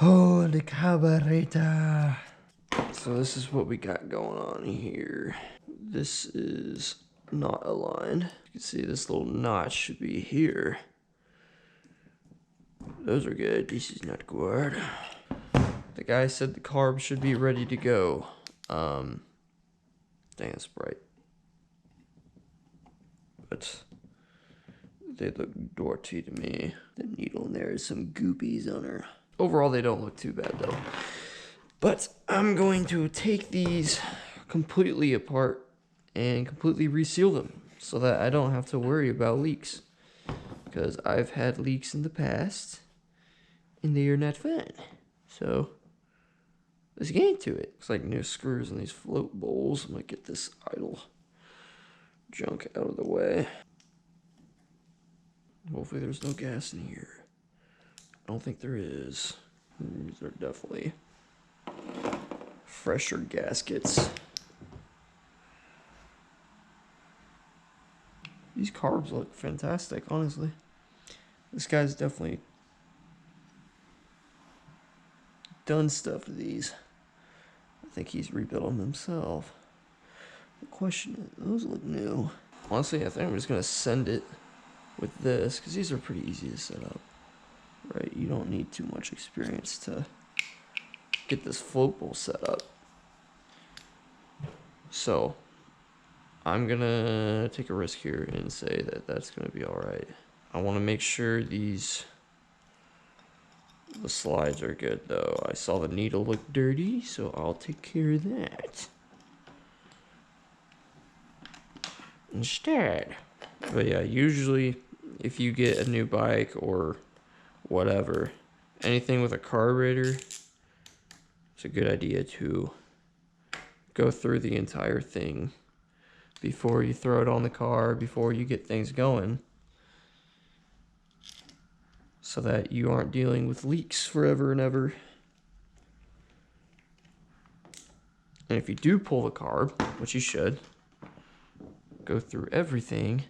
Oh, the carburetor. So this is what we got going on here. This is not aligned. You can see this little notch should be here. Those are good. This is not good. The guy said the carbs should be ready to go. Dang, it's bright. But they look dirty to me. The needle in there is some goopies on her. Overall, they don't look too bad though. But I'm going to take these completely apart and completely reseal them so that I don't have to worry about leaks. Because I've had leaks in the past and they are not fun. So let's get into it. Looks like new screws in these float bowls. I'm gonna get this idle junk out of the way. Hopefully there's no gas in here. I don't think there is. These are definitely fresher gaskets. These carbs look fantastic, honestly. This guy's definitely done stuff to these. I think he's rebuilt them himself. The question is, those look new. Honestly, I think I'm just gonna send it with this, because these are pretty easy to set up. Right, you don't need too much experience to get this float bowl set up. So I'm gonna take a risk here and say that that's gonna be all right. I want to make sure the slides are good though. I saw the needle look dirty, so I'll take care of that instead. But yeah, usually if you get a new bike or whatever, anything with a carburetor, it's a good idea to go through the entire thing before you throw it on the car, before you get things going, so that you aren't dealing with leaks forever and ever. And if you do pull the carb, which you should, go through everything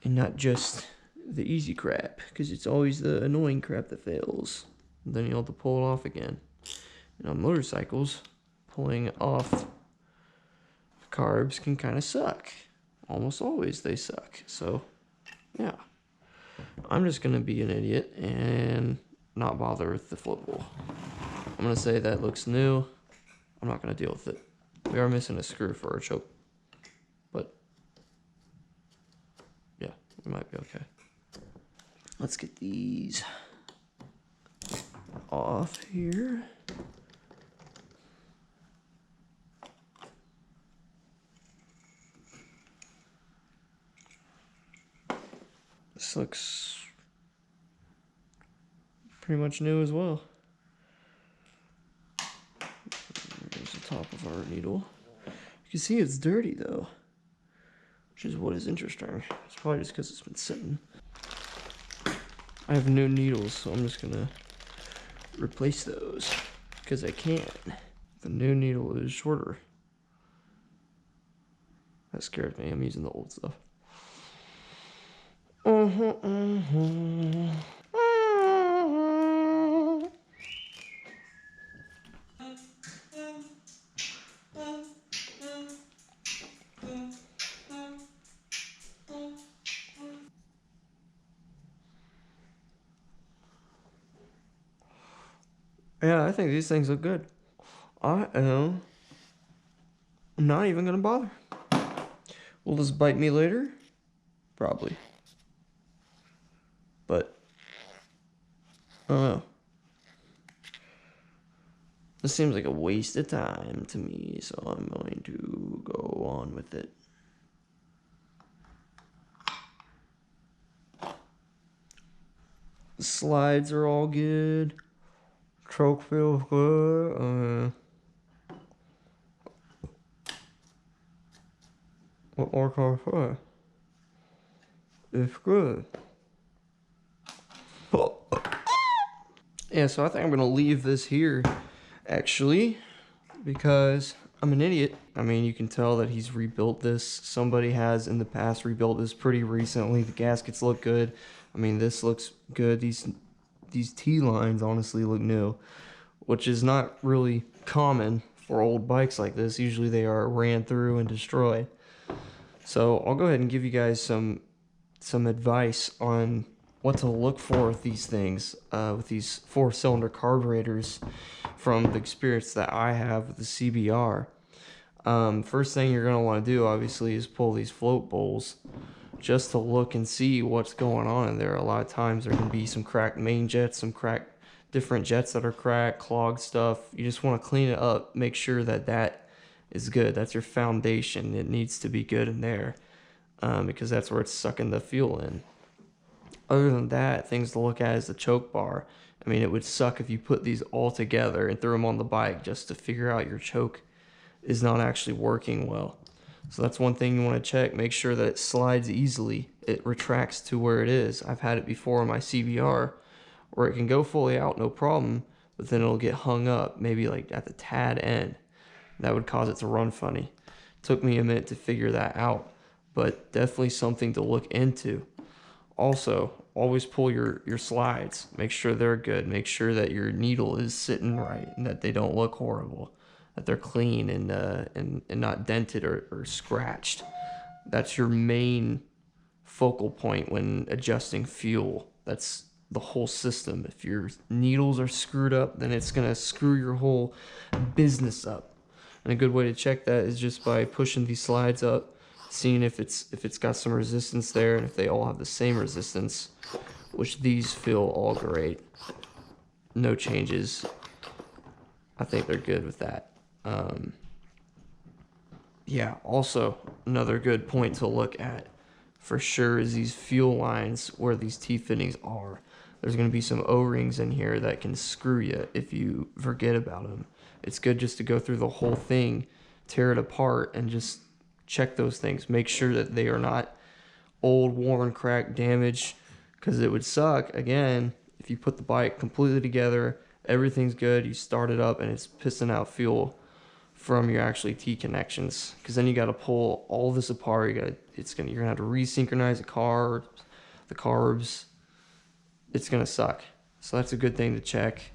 and not just the easy crap, because it's always the annoying crap that fails. And then you'll have to pull it off again. And on motorcycles, pulling off carbs can kind of suck. Almost always they suck. So, yeah. I'm just going to be an idiot and not bother with the float bowl. I'm going to say that looks new. I'm not going to deal with it. We are missing a screw for our choke. But, yeah, we might be okay. Let's get these off here. This looks pretty much new as well. There's the top of our needle. You can see it's dirty though, which is what is interesting. It's probably just because it's been sitting. I have new needles, so I'm just gonna replace those because I can. The new needle is shorter. That scared me. I'm using the old stuff. Yeah, I think these things look good. I am not even gonna bother. Will this bite me later? Probably. But I don't know. This seems like a waste of time to me, so I'm going to go on with it. The slides are all good. Choke feels good. What more can I say? It's good. Yeah, so I think I'm gonna leave this here, actually, because I'm an idiot. I mean, you can tell that he's rebuilt this. Somebody has in the past rebuilt this pretty recently. The gaskets look good. I mean, this looks good. These these T-lines honestly look new, which is not really common for old bikes like this. Usually they are ran through and destroyed. So I'll go ahead and give you guys some advice on what to look for with these things, with these 4-cylinder carburetors, from the experience that I have with the CBR. First thing you're going to want to do, obviously, is pull these float bowls just to look and see what's going on in there. A lot of times there can be some cracked main jets, some cracked different jets that are cracked, clogged stuff. You just want to clean it up, make sure that that is good. That's your foundation. It needs to be good in there, because that's where it's sucking the fuel in. Other than that, things to look at is the choke bar. I mean, it would suck if you put these all together and threw them on the bike just to figure out your choke is not actually working well. So that's one thing you want to check. Make sure that it slides easily. It retracts to where it is. I've had it before in my CBR where it can go fully out, no problem, but then it'll get hung up, maybe like at the tad end. That would cause it to run funny. Took me a minute to figure that out, but definitely something to look into. Also, always pull your slides. Make sure they're good. Make sure that your needle is sitting right and that they don't look horrible, that they're clean and not dented or scratched. That's your main focal point when adjusting fuel. That's the whole system. If your needles are screwed up, then it's going to screw your whole business up. And a good way to check that is just by pushing these slides up, seeing if it's got some resistance there, and if they all have the same resistance, which these feel all great. No changes. I think they're good with that. Yeah, also another good point to look at for sure is these fuel lines where these T-fittings are. There's going to be some O-rings in here that can screw you if you forget about them. It's good just to go through the whole thing, tear it apart, and just check those things. Make sure that they are not old, worn, cracked, damaged, because it would suck, again, if you put the bike completely together, everything's good, you start it up, and it's pissing out fuel from your actually T connections, because then you got to pull all this apart. You're gonna have to resynchronize the carbs. It's gonna suck. So that's a good thing to check.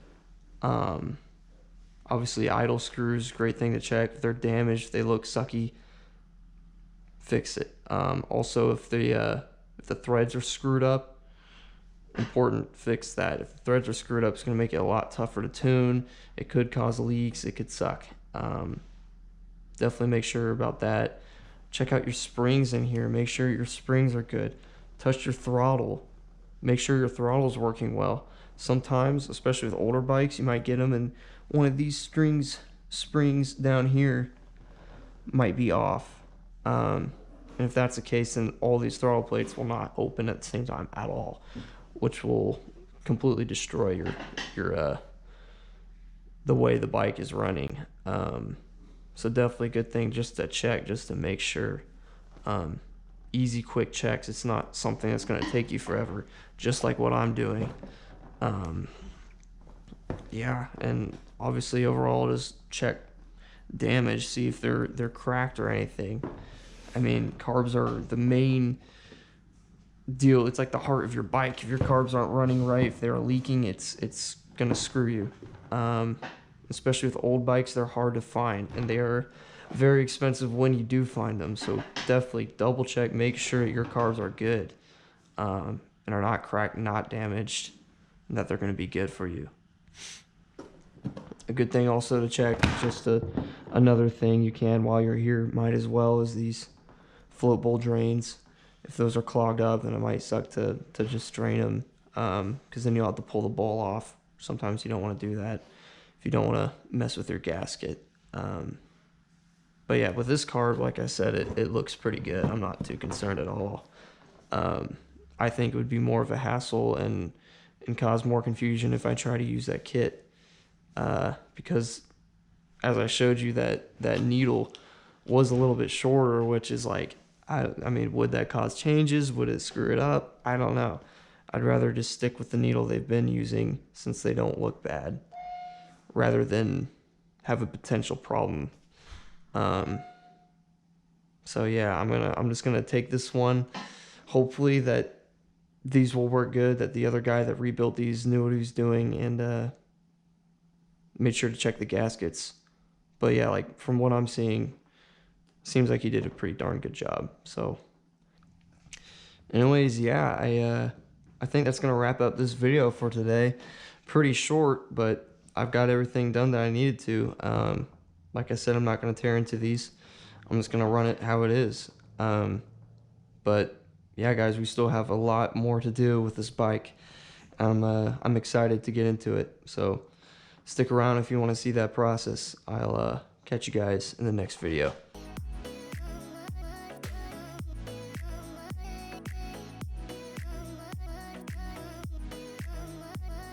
Obviously, idle screws, great thing to check. If they're damaged, if they look sucky, fix it. Also, if the threads are screwed up, important, fix that. If the threads are screwed up, it's going to make it a lot tougher to tune. It could cause leaks. It could suck. Definitely make sure about that. Check out your springs in here. Make sure your springs are good. Touch your throttle. Make sure your throttle is working well. Sometimes, especially with older bikes, you might get them and one of these springs down here might be off. And if that's the case, then all these throttle plates will not open at the same time at all, which will completely destroy your the way the bike is running. So definitely a good thing just to check, just to make sure. Easy, quick checks. It's not something that's going to take you forever, just like what I'm doing. Yeah, and obviously overall just check damage, see if they're cracked or anything. I mean, carbs are the main deal. It's like the heart of your bike. If your carbs aren't running right, if they're leaking, it's gonna screw you. Especially with old bikes, they're hard to find, and they are very expensive when you do find them. So definitely double check, make sure that your carbs are good, and are not cracked, not damaged, and that they're going to be good for you. A good thing also to check, just another thing you can while you're here, might as well, is these float bowl drains. If those are clogged up, then it might suck to just drain them, because then you'll have to pull the bowl off. Sometimes you don't want to do that if you don't want to mess with your gasket. But yeah, with this carb, like I said, it looks pretty good. I'm not too concerned at all. I think it would be more of a hassle and cause more confusion if I try to use that kit. Because as I showed you, that needle was a little bit shorter, which is like, I mean, would that cause changes? Would it screw it up? I don't know. I'd rather just stick with the needle they've been using since they don't look bad, rather than have a potential problem. So yeah, I'm just gonna take this one. Hopefully that these will work good, that the other guy that rebuilt these knew what he was doing and made sure to check the gaskets. But yeah, like from what I'm seeing, seems like he did a pretty darn good job. So anyways, yeah, I think that's gonna wrap up this video for today. Pretty short, but I've got everything done that I needed to. Like I said, I'm not gonna tear into these. I'm just gonna run it how it is. But yeah, guys, we still have a lot more to do with this bike. I'm excited to get into it. So stick around if you want to see that process. I'll catch you guys in the next video.